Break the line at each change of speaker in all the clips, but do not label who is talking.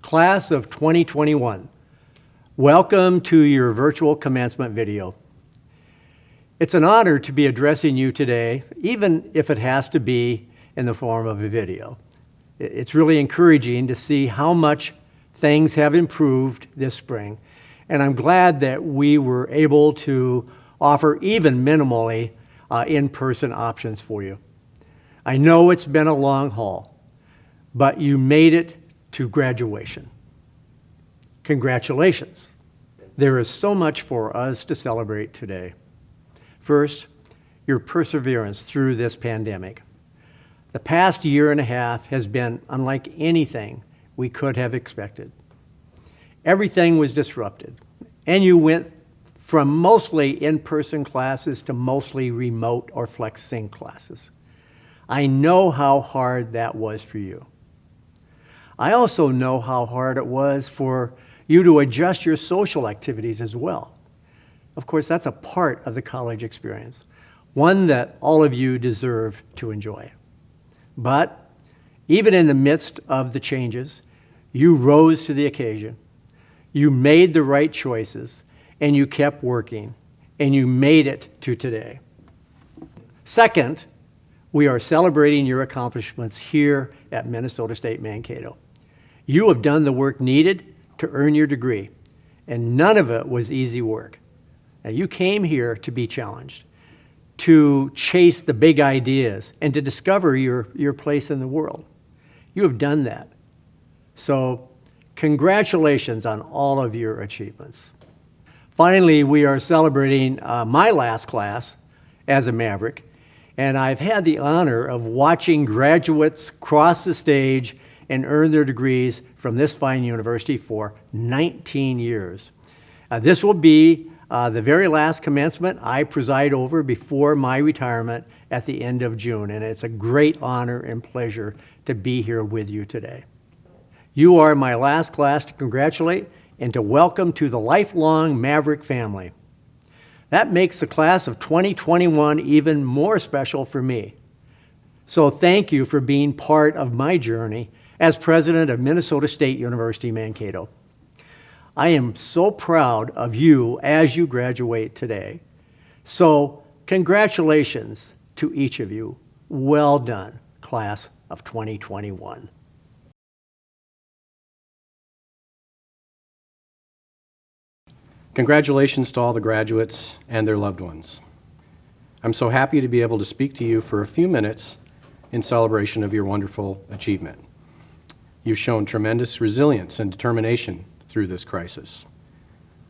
Class of 2021, welcome to your virtual commencement video. It's an honor to be addressing you today, even if it has to be in the form of a video. It's really encouraging to see how much things have improved this spring, and I'm glad that we were able to offer even minimally in-person options for you. I know it's been a long haul, but you made it to graduation. Congratulations. There is so much for us to celebrate today. First, your perseverance through this pandemic. The past year and a half has been unlike anything we could have expected. Everything was disrupted, and you went from mostly in-person classes to mostly remote or flex-sync classes. I know how hard that was for you. I also know how hard it was for you to adjust your social activities as well. Of course, that's a part of the college experience, one that all of you deserve to enjoy. But even in the midst of the changes, you rose to the occasion. You made the right choices, and you kept working, and you made it to today. Second, we are celebrating your accomplishments here at Minnesota State Mankato. You have done the work needed to earn your degree, and none of it was easy work. Now, you came here to be challenged, to chase the big ideas, and to discover your place in the world. You have done that. So, congratulations on all of your achievements. Finally, we are celebrating my last class as a Maverick, and I've had the honor of watching graduates cross the stage and earn their degrees from this fine university for 19 years. This will be the very last commencement I preside over before my retirement at the end of June, and it's a great honor and pleasure to be here with you today. You are my last class to congratulate and to welcome to the lifelong Maverick family. That makes the class of 2021 even more special for me. So thank you for being part of my journey as president of Minnesota State University Mankato. I am so proud of you as you graduate today. So congratulations to each of you. Well done, class of 2021.
Congratulations to all the graduates and their loved ones. I'm so happy to be able to speak to you for a few minutes in celebration of your wonderful achievement. You've shown tremendous resilience and determination through this crisis.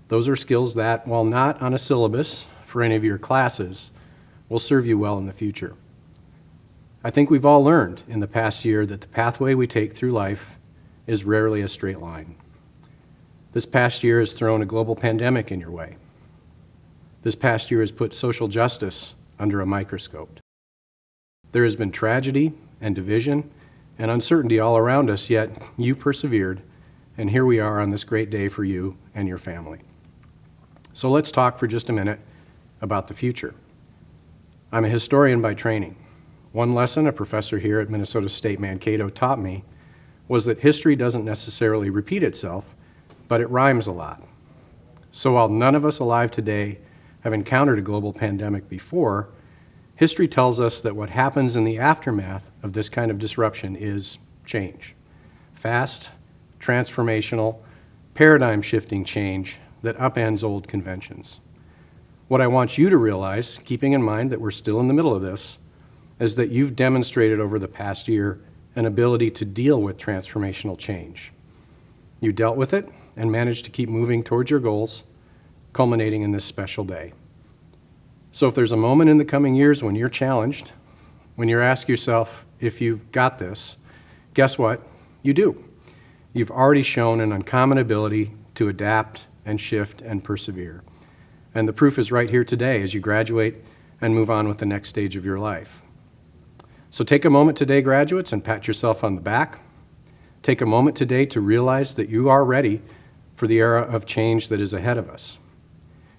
Those are skills that, while not on a syllabus for any of your classes, will serve you well in the future. I think we've all learned in the past year that the pathway we take through life is rarely a straight line. This past year has thrown a global pandemic in your way. This past year has put social justice under a microscope. There has been tragedy and division and uncertainty all around us, yet you persevered, and here we are on this great day for you and your family. So let's talk for just a minute about the future. I'm a historian by training. One lesson a professor here at Minnesota State Mankato taught me was that history doesn't necessarily repeat itself, but it rhymes a lot. So while none of us alive today have encountered a global pandemic before, history tells us that what happens in the aftermath of this kind of disruption is change. Fast, transformational, paradigm-shifting change that upends old conventions. What I want you to realize, keeping in mind that we're still in the middle of this, is that you've demonstrated over the past year an ability to deal with transformational change. You dealt with it and managed to keep moving towards your goals, culminating in this special day. So if there's a moment in the coming years when you're challenged, when you ask yourself if you've got this, guess what? You do. You've already shown an uncommon ability to adapt and shift and persevere. And the proof is right here today as you graduate and move on with the next stage of your life. So take a moment today, graduates, and pat yourself on the back. Take a moment today to realize that you are ready for the era of change that is ahead of us.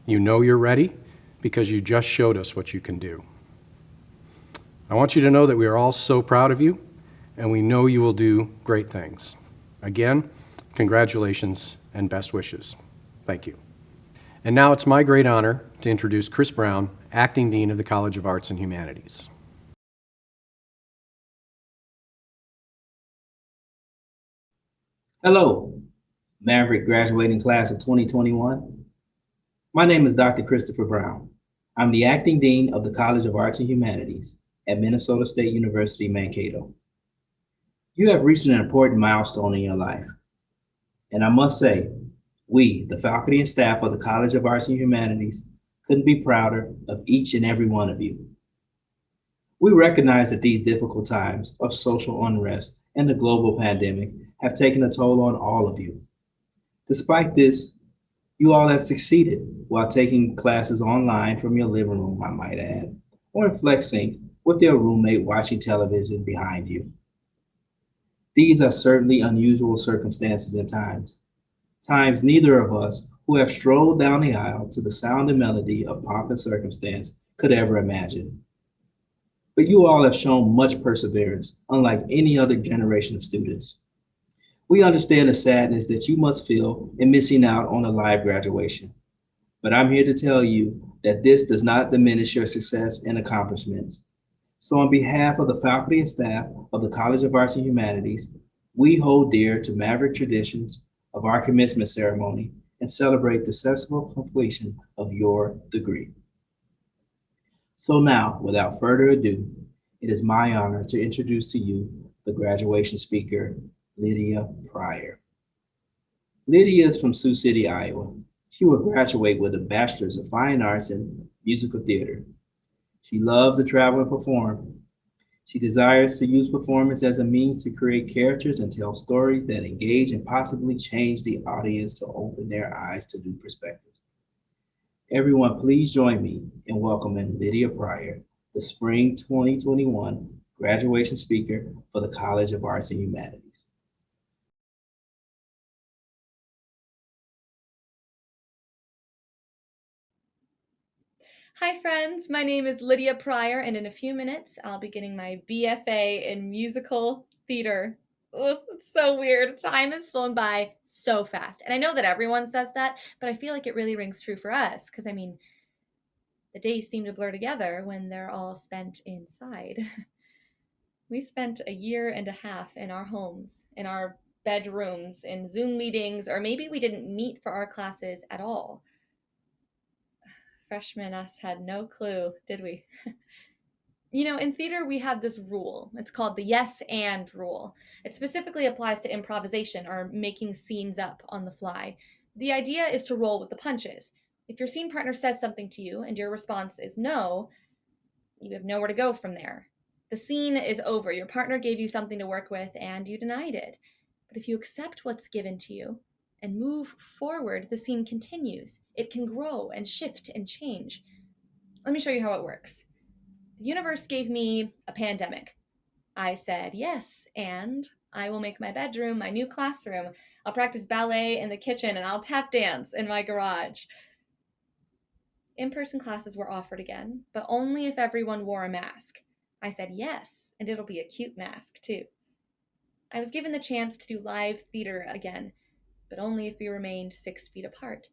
You know you're ready because you just showed us what you can do. I want you to know that we are all so proud of you, and we know you will do great things. Again, Congratulations and best wishes. Thank you. And now it's my great honor to introduce Chris Brown, Acting Dean of the College of Arts and Humanities.
Hello, Maverick graduating class of 2021. My name is Dr. Christopher Brown. I'm the Acting Dean of the College of Arts and Humanities at Minnesota State University, Mankato. You have reached an important milestone in your life. And I must say, we, the faculty and staff of the College of Arts and Humanities, couldn't be prouder of each and every one of you. We recognize that these difficult times of social unrest and the global pandemic have taken a toll on all of you. Despite this, you all have succeeded while taking classes online from your living room, I might add, or in FlexSync with your roommate watching television behind you. These are certainly unusual circumstances and times neither of us who have strolled down the aisle to the sound and melody of pomp and circumstance could ever imagine. But you all have shown much perseverance, unlike any other generation of students. We understand the sadness that you must feel in missing out on a live graduation. But I'm here to tell you that this does not diminish your success and accomplishments. So on behalf of the faculty and staff of the College of Arts and Humanities, we hold dear to Maverick traditions of our commencement ceremony and celebrate the successful completion of your degree. So now, without further ado, it is my honor to introduce to you the graduation speaker, Lydia Pryor. Lydia is from Sioux City, Iowa. She will graduate with a Bachelor's of Fine Arts in Musical Theater. She loves to travel and perform. She desires to use performance as a means to create characters and tell stories that engage and possibly change the audience to open their eyes to new perspectives. Everyone, please join me in welcoming Lydia Pryor, the Spring 2021 graduation speaker for the College of Arts and Humanities.
Hi friends, my name is Lydia Pryor, and in a few minutes I'll be getting my BFA in musical theater. Ugh, it's so weird. Time has flown by so fast. And I know that everyone says that, but I feel like it really rings true for us, because I mean, the days seem to blur together when they're all spent inside. We spent a year and a half in our homes, in our bedrooms, in Zoom meetings, or maybe we didn't meet for our classes at all. Freshman us had no clue, did we? You know, in theater, we have this rule. It's called the yes and rule. It specifically applies to improvisation or making scenes up on the fly. The idea is to roll with the punches. If your scene partner says something to you and your response is no, you have nowhere to go from there. The scene is over. Your partner gave you something to work with and you denied it. But if you accept what's given to you and move forward, the scene continues. It can grow and shift and change. Let me show you how it works. The universe gave me a pandemic. I said yes, and I will make my bedroom my new classroom. I'll practice ballet in the kitchen, and I'll tap dance in my garage. In-person classes were offered again, but only if everyone wore a mask. I said yes, and it'll be a cute mask, too. I was given the chance to do live theater again, but only if we remained 6 feet apart.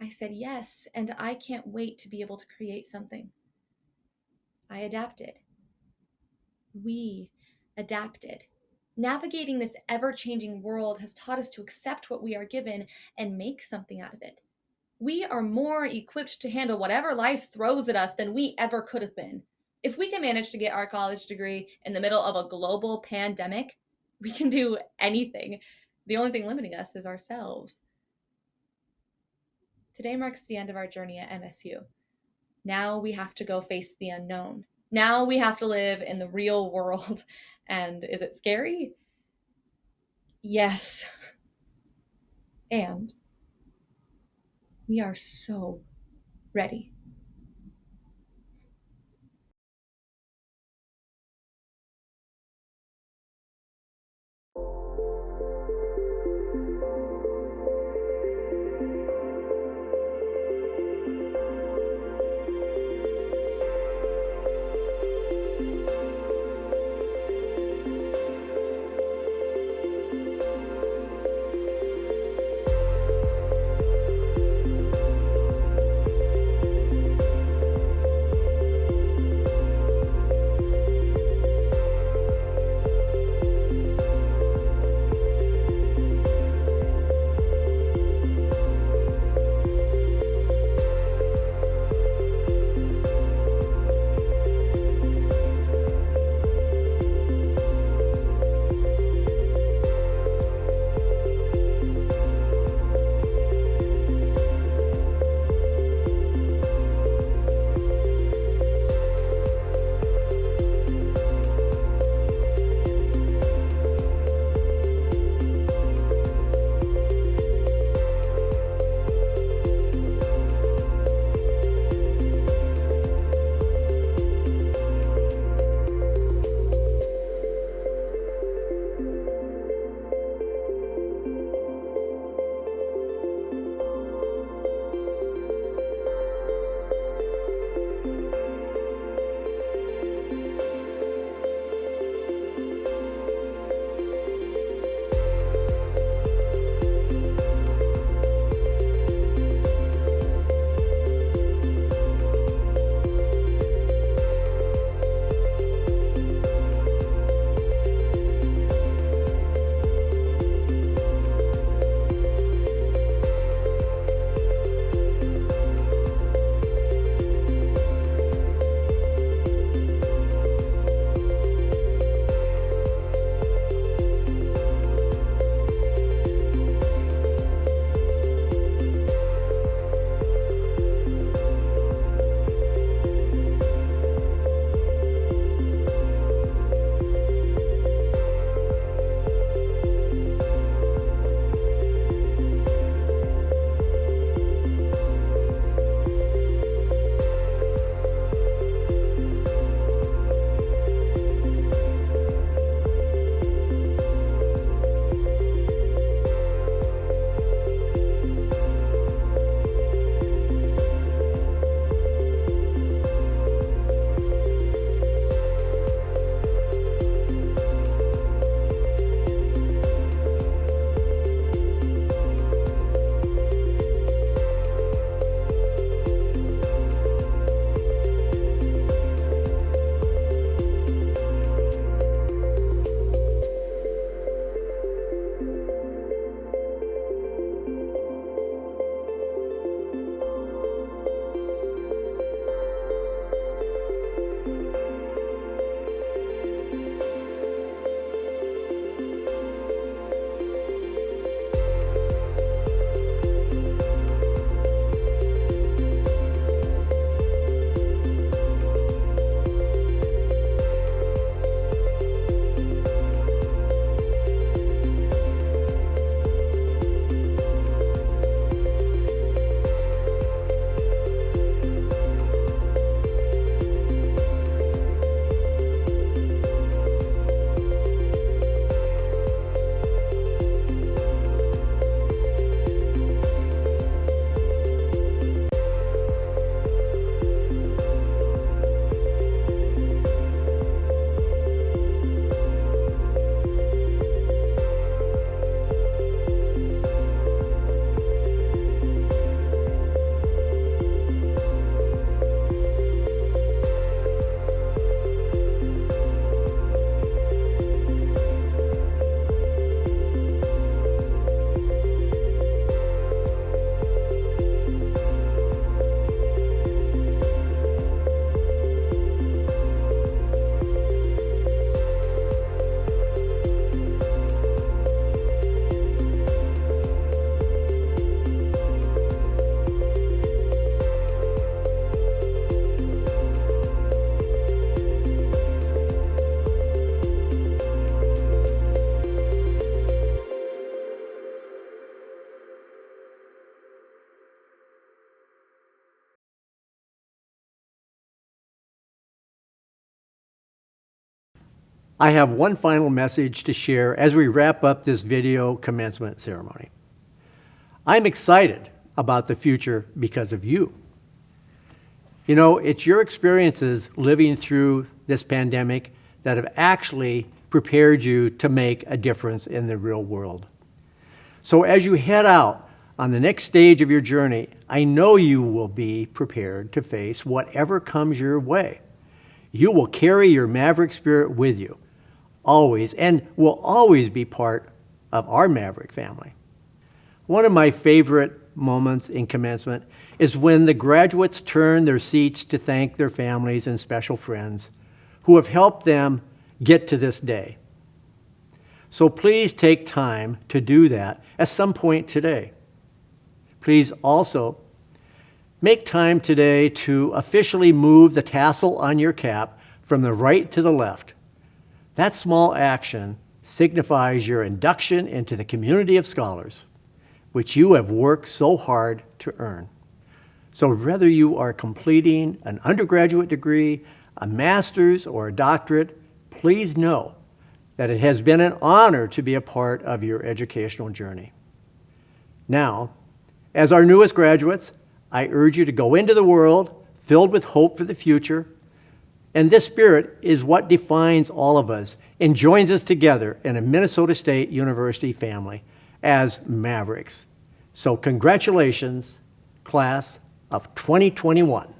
I said yes, and I can't wait to be able to create something. I adapted. We adapted. Navigating this ever-changing world has taught us to accept what we are given and make something out of it. We are more equipped to handle whatever life throws at us than we ever could have been. If we can manage to get our college degree in the middle of a global pandemic, we can do anything. The only thing limiting us is ourselves. Today marks the end of our journey at MSU. Now we have to go face the unknown. Now we have to live in the real world. And is it scary? Yes. And we are so ready.
I have one final message to share as we wrap up this video commencement ceremony. I'm excited about the future because of you. You know, it's your experiences living through this pandemic that have actually prepared you to make a difference in the real world. So as you head out on the next stage of your journey, I know you will be prepared to face whatever comes your way. You will carry your Maverick spirit with you, always, and will always be part of our Maverick family. One of my favorite moments in commencement is when the graduates turn their seats to thank their families and special friends who have helped them get to this day. So please take time to do that at some point today. Please also make time today to officially move the tassel on your cap from the right to the left. That small action signifies your induction into the community of scholars, which you have worked so hard to earn. So whether you are completing an undergraduate degree, a master's, or a doctorate, please know that it has been an honor to be a part of your educational journey. Now, as our newest graduates, I urge you to go into the world filled with hope for the future, and this spirit is what defines all of us and joins us together in a Minnesota State University family as Mavericks. So congratulations, class of 2021.